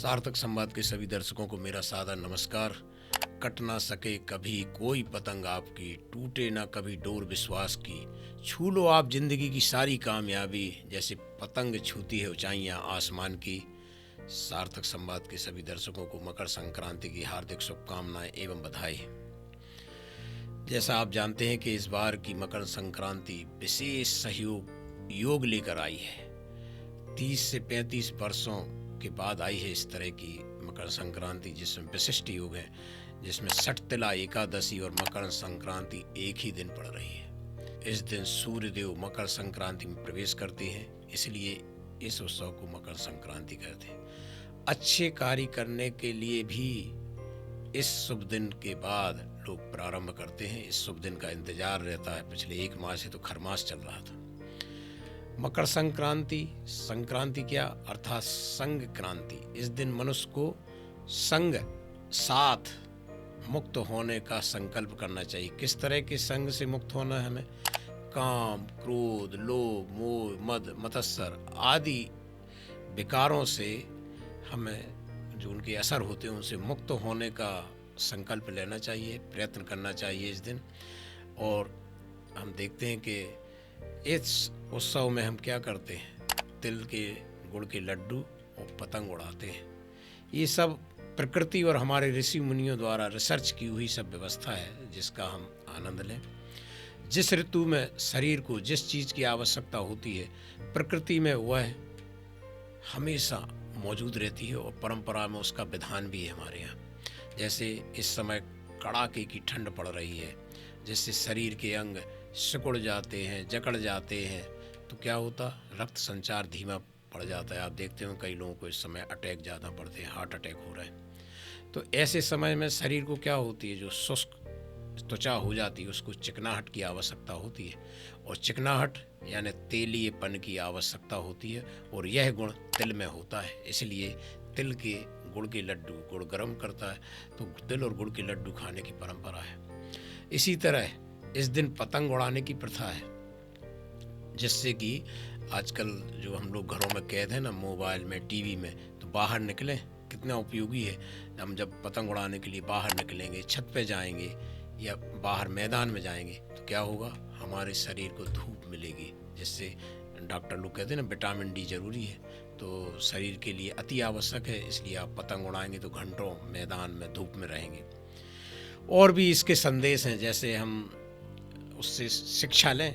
सार्थक संवाद के सभी दर्शकों को मेरा सादर नमस्कार। कट ना सके कभी कोई पतंग आपकी, टूटे ना कभी डोर विश्वास की, छू लो आप जिंदगी की सारी कामयाबी, जैसे पतंग छूती है ऊंचाइयां आसमान की। सार्थक संवाद के सभी दर्शकों को मकर संक्रांति की हार्दिक शुभकामनाएं एवं बधाई। जैसा आप जानते हैं कि इस बार की मकर संक्रांति विशेष सहयोग योग लेकर आई है। 30 से 35 वर्षों के बाद आई है इस तरह की मकर संक्रांति, जिसमें विशिष्ट योग है, जिसमें षटतिला एकादशी और मकर संक्रांति एक ही दिन पड़ रही है। इस दिन सूर्य देव मकर संक्रांति में प्रवेश करते हैं, इसलिए इस उत्सव को मकर संक्रांति कहते हैं। अच्छे कार्य करने के लिए भी इस शुभ दिन के बाद लोग प्रारंभ करते हैं। इस शुभ दिन का इंतजार रहता है। पिछले 1 माह से तो खरमास चल रहा था। मकर संक्रांति, संक्रांति क्या अर्थात संग क्रांति। इस दिन मनुष्य को संग साथ मुक्त होने का संकल्प करना चाहिए। किस तरह के संग से मुक्त होना है हमें? काम, क्रोध, लोभ, मोह, मद, मत्सर आदि विकारों से हमें जो उनके असर होते हैं उनसे मुक्त होने का संकल्प लेना चाहिए, प्रयत्न करना चाहिए इस दिन। और हम देखते हैं कि इस उत्सव में हम क्या करते हैं, तिल के गुड़ के लड्डू और पतंग उड़ाते हैं। ये सब प्रकृति और हमारे ऋषि मुनियों द्वारा रिसर्च की हुई सब व्यवस्था है, जिसका हम आनंद लें। जिस ऋतु में शरीर को जिस चीज़ की आवश्यकता होती है, प्रकृति में वह हमेशा मौजूद रहती है और परंपरा में उसका विधान भी है हमारे यहाँ। जैसे इस समय कड़ाके की ठंड पड़ रही है, जिससे शरीर के अंग सिकुड़ जाते हैं, जकड़ जाते हैं, तो क्या होता, रक्त संचार धीमा पड़ जाता है। आप देखते हो कई लोगों को इस समय अटैक ज़्यादा पड़ते हैं, हार्ट अटैक हो रहे हैं। तो ऐसे समय में शरीर को क्या होती है, जो शुष्क त्वचा हो जाती है उसको चिकनाहट की आवश्यकता होती है, और चिकनाहट यानी तेलीयपन की आवश्यकता होती है, और यह गुण तिल में होता है। इसलिए तिल के गुड़ के लड्डू, गुड़ गर्म करता है, तो तिल और गुड़ के लड्डू खाने की परंपरा है। इसी तरह इस दिन पतंग उड़ाने की प्रथा है, जिससे कि आजकल जो हम लोग घरों में कैद हैं ना, मोबाइल में, टीवी में, तो बाहर निकलें, कितना उपयोगी है। हम जब पतंग उड़ाने के लिए बाहर निकलेंगे, छत पे जाएंगे या बाहर मैदान में जाएंगे, तो क्या होगा, हमारे शरीर को धूप मिलेगी, जिससे डॉक्टर लोग कहते हैं ना विटामिन डी जरूरी है, तो शरीर के लिए अति आवश्यक है। इसलिए आप पतंग उड़ाएंगे तो घंटों मैदान में धूप में रहेंगे। और भी इसके संदेश हैं, जैसे हम उससे शिक्षा लें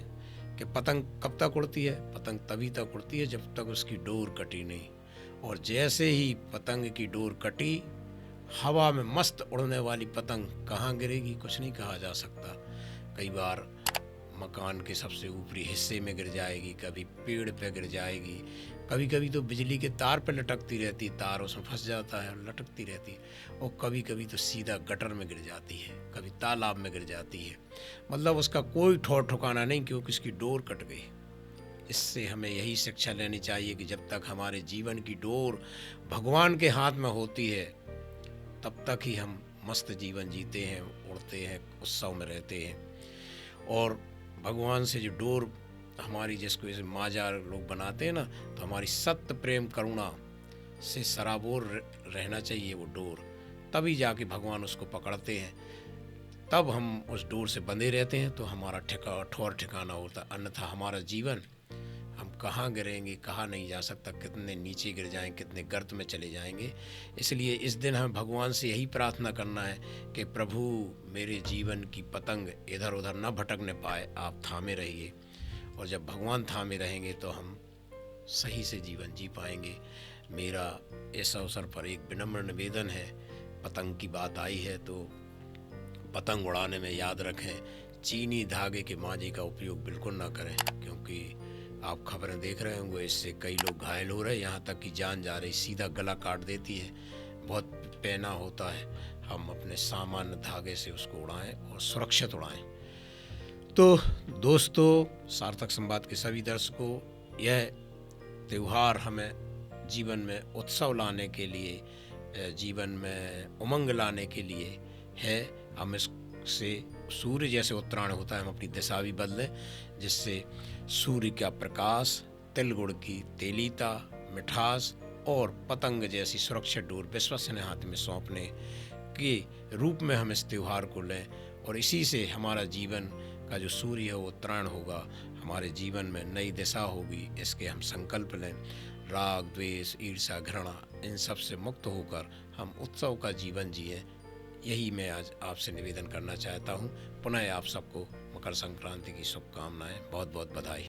कि पतंग कब तक उड़ती है। पतंग तभी तक उड़ती है जब तक उसकी डोर कटी नहीं, और जैसे ही पतंग की डोर कटी, हवा में मस्त उड़ने वाली पतंग कहाँ गिरेगी कुछ नहीं कहा जा सकता। कई बार मकान के सबसे ऊपरी हिस्से में गिर जाएगी, कभी पेड़ पे गिर जाएगी, कभी कभी तो बिजली के तार पे लटकती रहती, तार उसमें फंस जाता है, लटकती रहती, और कभी कभी तो सीधा गटर में गिर जाती है, कभी तालाब में गिर जाती है। मतलब उसका कोई ठौर ठिकाना नहीं, क्योंकि उसकी डोर कट गई। इससे हमें यही शिक्षा लेनी चाहिए कि जब तक हमारे जीवन की डोर भगवान के हाथ में होती है, तब तक ही हम मस्त जीवन जीते हैं, उड़ते हैं, उत्सव में रहते हैं। और भगवान से जो डोर हमारी, जिसको इसे माजा लोग बनाते हैं ना, तो हमारी सत्य प्रेम करुणा से सराबोर रहना चाहिए वो डोर, तभी जाके भगवान उसको पकड़ते हैं, तब हम उस डोर से बंधे रहते हैं, तो हमारा ठौर ठिकाना होता। अन्यथा हमारा जीवन, हम कहाँ गिरेंगे, कहाँ नहीं जा सकता, कितने नीचे गिर जाएंगे, कितने गर्त में चले जाएंगे। इसलिए इस दिन हमें भगवान से यही प्रार्थना करना है कि प्रभु मेरे जीवन की पतंग इधर उधर न भटकने पाए, आप थामे रहिए। और जब भगवान थामे रहेंगे तो हम सही से जीवन जी पाएंगे। मेरा इस अवसर पर एक विनम्र निवेदन है, पतंग की बात आई है तो पतंग उड़ाने में याद रखें, चीनी धागे के माजे का उपयोग बिल्कुल ना करें, क्योंकि आप खबरें देख रहे होंगे, इससे कई लोग घायल हो रहे हैं, यहाँ तक कि जान जा रही, सीधा गला काट देती है, बहुत पैना होता है। हम अपने सामान्य धागे से उसको उड़ाएं और सुरक्षित उड़ाएं। तो दोस्तों, सार्थक संवाद के सभी दर्शकों, यह त्यौहार हमें जीवन में उत्सव लाने के लिए, जीवन में उमंग लाने के लिए है। हम इससे सूर्य जैसे उत्तरायण होता है, हम अपनी दिशा भी बदलें, जिससे सूर्य का प्रकाश, तिल गुड़ की तेलीता, मिठास और पतंग जैसी सुरक्षित डोर विश्वसनीय हाथ में सौंपने के रूप में हम इस त्यौहार को लें और इसी से हमारा जीवन का जो सूर्य है वो उत्तरायण होगा, हमारे जीवन में नई दिशा होगी। इसके हम संकल्प लें। राग, द्वेष, ईर्ष्या, घृणा इन सब से मुक्त होकर हम उत्सव का जीवन जिएं, यही मैं आज आपसे निवेदन करना चाहता हूँ। पुनः आप सबको मकर संक्रांति की शुभकामनाएं, बहुत बहुत बधाई।